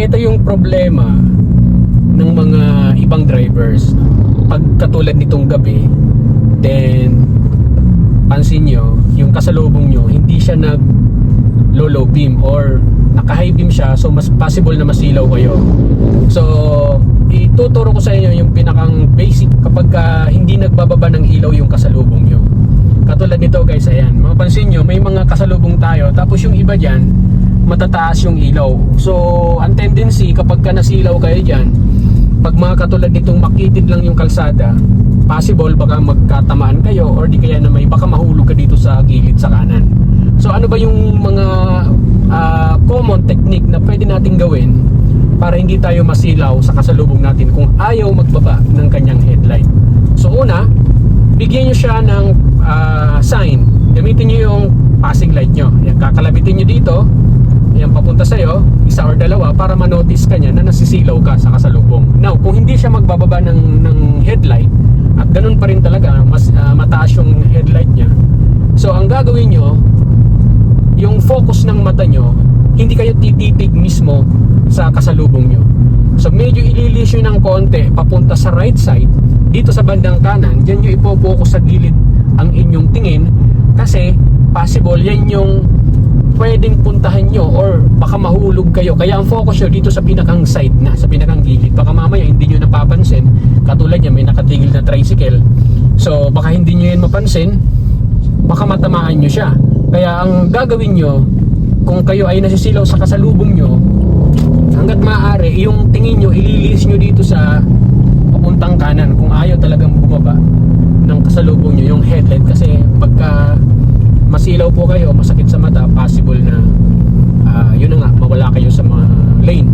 ito yung problema ng mga ibang drivers. Pag katulad nitong gabi, then pansin nyo, yung kasalubong nyo, hindi siya nag low beam or naka high beam siya, so mas possible na masilaw kayo. So ituturo ko sa inyo yung pinakang basic kapag hindi nagbababa ng ilaw yung kasalubong nyo. Katulad nito guys, ayan, mapapansin nyo may mga kasalubong tayo, tapos yung iba dyan matataas yung ilaw. So ang tendency kapag nasilaw kayo dyan, pag mga katulad nitong makitid lang yung kalsada, possible baka magkatamaan kayo, or di kaya na baka mahulog ka dito sa gilid sa kanan. So ano ba yung mga common technique na pwede nating gawin para hindi tayo masilaw sa kasalubong natin kung ayaw magbaba ng kanyang headlight? So una, bigyan nyo siya ng sign. Gamitin nyo yung passing light nyo. Yan, kakalabitin nyo dito, yan, papunta sa'yo, isa or dalawa, para manotice ka niya na nasisilaw ka sa kasalubong. Now, kung hindi siya magbababa ng headlight, at ganun pa rin talaga, mataas yung headlight niya, so ang gagawin nyo, yung focus ng mata nyo, hindi kayo tititig mismo sa kasalubong nyo. So medyo ililis nyo ng konti papunta sa right side, dito sa bandang kanan, dyan nyo ipopokus sa gilid ang inyong tingin, kasi possible yan yung pwedeng puntahan nyo or baka mahulog kayo. Kaya ang focus nyo dito sa pinakang side na, sa pinakang gilid. Baka mamaya hindi nyo napapansin, katulad niya may nakatigil na tricycle, so baka hindi nyo yan mapansin, baka matamaan nyo siya. Kaya ang gagawin nyo, kung kayo ay nasisilaw sa kasalubong nyo, hanggat maaari, yung tingin nyo, ililis nyo dito sa papuntang kanan kung ayaw talagang bumaba ng kasalubong nyo yung headlight. Kasi pagka masilaw po kayo, masakit sa mata, possible na yun na nga, mawala kayo sa mga lane.